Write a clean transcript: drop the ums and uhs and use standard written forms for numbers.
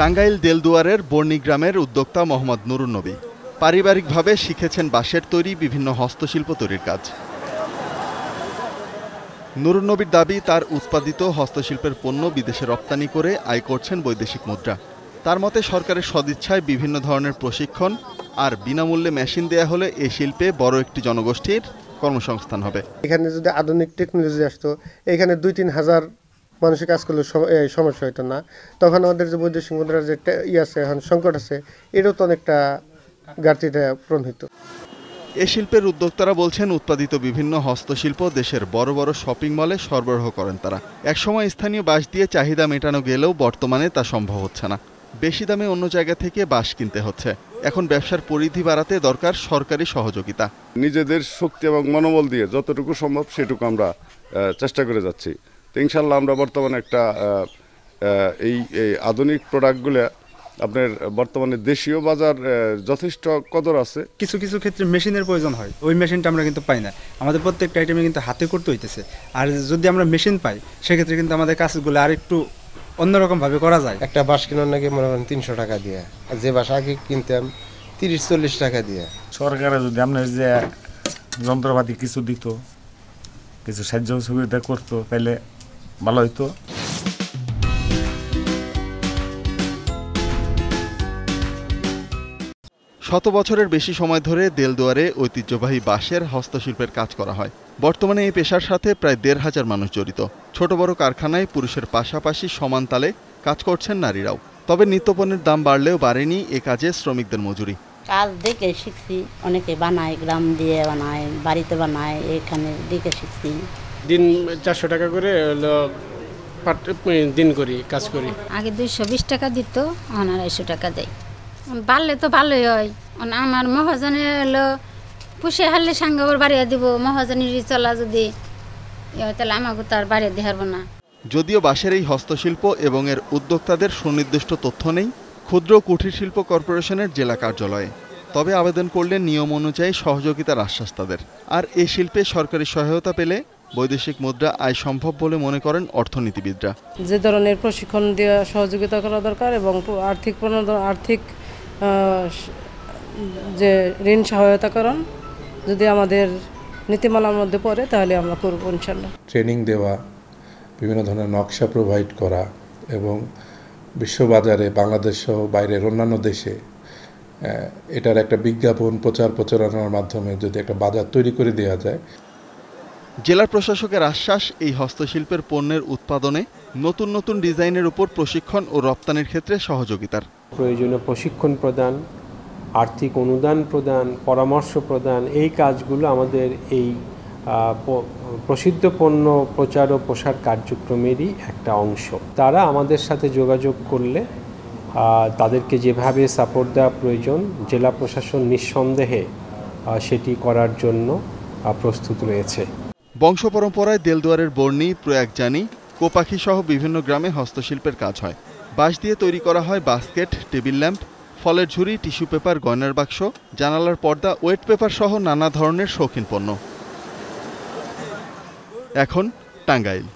টাঙ্গাইল দেলদুয়ারের বর্ণী গ্রামের উদ্যোক্তা মোহাম্মদ নুরুন নবী পারিবারিকভাবে শিখেছেন বাঁশের তৈরি বিভিন্ন হস্তশিল্প তৈরির কাজ। নুরুন নবীর দাবি, তার উৎপাদিত হস্তশিল্পের পণ্য বিদেশে রপ্তানি করে আয় করছেন বৈদেশিক মুদ্রা। তার মতে সরকারের সদিচ্ছায় বিভিন্ন ধরনের প্রশিক্ষণ আর বিনামূল্যে মেশিন দেয়া হলে এই শিল্পে বড় একটি জনগোষ্ঠীর কর্মসংস্থান হবে। এখানে যদি আধুনিক টেকনোলজি আসতো, এখানে 2-3 হাজার মানুষের কাজ করলে সমস্যা হতো না। তখন আমাদের যে বৈদেশিক মুদ্রার যে আছে, এখন সংকট আছে, এটাও তো অনেকটা ঘাটতিটা পূরণ হতো। এ শিল্পের উদ্যোক্তারা বলছেন, উৎপাদিত বিভিন্ন হস্তশিল্প দেশের বড় বড় শপিং মলে সরবরাহ করেন তারা। একসময় স্থানীয় বাঁশ দিয়ে চাহিদা মেটানো গেলেও বর্তমানে তা সম্ভব হচ্ছে না। বেশি দামে অন্য জায়গা থেকে বাঁশ কিনতে হচ্ছে। এখন ব্যবসার পরিধি বাড়াতে দরকার সরকারি সহযোগিতা। নিজেদের শক্তি এবং মনোবল দিয়ে যতটুকু সম্ভব সেটুকু আমরা চেষ্টা করে যাচ্ছি। তো ইনশাল্লাহ আমরা বর্তমানে একটা এই আধুনিক প্রোডাক্টগুলো আপনার বর্তমানে দেশীয় বাজার যথেষ্ট কদর আছে। কিছু কিছু ক্ষেত্রে মেশিনের প্রয়োজন হয়, ওই মেশিনটা আমরা কিন্তু পাই না। আমাদের প্রত্যেকটা আইটেমে কিন্তু হাতে করতে হইতেছে। আর যদি আমরা মেশিন পাই সেক্ষেত্রে কিন্তু আমাদের কাজগুলো আর একটু অন্যরকমভাবে করা যায়। একটা বাঁশ কেনার নাকি মনে করেন 300 টাকা দিয়ে, আর যে বাঁশ আগে কিনতাম 30-40 টাকা দিয়ে। সরকারে যদি আপনার যে যন্ত্রপাতি কিছু দিত, কিছু সাহায্য সুবিধা করতো, তাহলে ভালো হইতো। শত বছরের বেশি সময় ধরে দেলদুয়ারে ঐতিহ্যবাহী বাঁশের হস্তশিল্পের কাজ করা হয়। বর্তমানে এই পেশার সাথে প্রায় 1,500 মানুষ জড়িত। ছোট বড় কারখানায় পুরুষের পাশাপাশি সমান তালে কাজ করছেন নারীরাও। তবে নিত্যপণ্যের দাম বাড়লেও বাড়েনি এ কাজে শ্রমিকদের মজুরি। কাজ দেখে শিখছি, অনেকে বানায়, গ্রাম দিয়ে বানায়, বাড়িতে বানায়, এখানে দেখে শিখছি। দিন 400 টাকা করে হলো দিন করি, কাজ করি। আগে 220 টাকা দিত, এখন 250 টাকা দেয়। বাড়লে তো ভালোই হয়। আমার মহাজনে হলো পুষে হারলে সাঙ্গর বাড়িয়ে দিব, মহাজনের চলা যদি তাহলে আমাকে তো আর বাড়িয়ে দিয়ে হারবো না। যদিও বাঁশের এই হস্তশিল্প এবং এর উদ্যোক্তাদের সুনির্দিষ্ট তথ্য নেই ক্ষুদ্র কুটির শিল্প কর্পোরেশনের জেলা কার্যালয়ে। তবে আবেদন করলে নিয়ম অনুযায়ী সহযোগিতার আশ্বাস তাদের। আর এই শিল্পে সরকারি সহায়তা পেলে বৈদেশিক মুদ্রা আয় সম্ভব বলে মনে করেন অর্থনীতিবিদরা। যে ধরনের প্রশিক্ষণ দিয়ে সহযোগিতা করা দরকার এবং আর্থিক যে ঋণ সহায়তাকরণ যদি আমাদের নীতিমালার মধ্যে পড়ে তাহলে আমরা করব ইনশাল্লাহ। ট্রেনিং দেওয়া, বিভিন্ন ধরনের নকশা প্রোভাইড করা এবং বিশ্ববাজারে বাংলাদেশ সহ বাইরের অন্যান্য দেশে এটার একটা বিজ্ঞাপন প্রচারণার মাধ্যমে যদি একটা বাজার তৈরি করে দেওয়া যায়। জেলা প্রশাসকের আশ্বাস, এই হস্তশিল্পের পণ্যের উৎপাদনে নতুন নতুন ডিজাইনের উপর প্রশিক্ষণ ও রপ্তানির ক্ষেত্রে সহযোগিতার প্রয়োজনীয় প্রশিক্ষণ প্রদান, আর্থিক অনুদান প্রদান, পরামর্শ প্রদান, এই কাজগুলো আমাদের এই প্রসিদ্ধ পণ্য প্রচার ও প্রসার কার্যক্রমেরই একটা অংশ। তারা আমাদের সাথে যোগাযোগ করলে তাদেরকে যেভাবে সাপোর্ট দেওয়া প্রয়োজন জেলা প্রশাসন নিঃসন্দেহে সেটি করার জন্য প্রস্তুত রয়েছে। বংশ পরম্পরায় দেলদুয়ারের বর্ণী, প্রয়াগজানি, কোপাখি সহ বিভিন্ন গ্রামে হস্তশিল্পের কাজ হয়। বাঁশ দিয়ে তৈরি করা হয় বাস্কেট, টেবিল ল্যাম্প, ফলের ঝুড়ি, টিস্যু পেপার, গয়নার বাক্স, জানালার পর্দা, ওয়েট পেপার সহ নানা ধরনের শৌখিন পণ্য। এখন টাঙ্গাইল।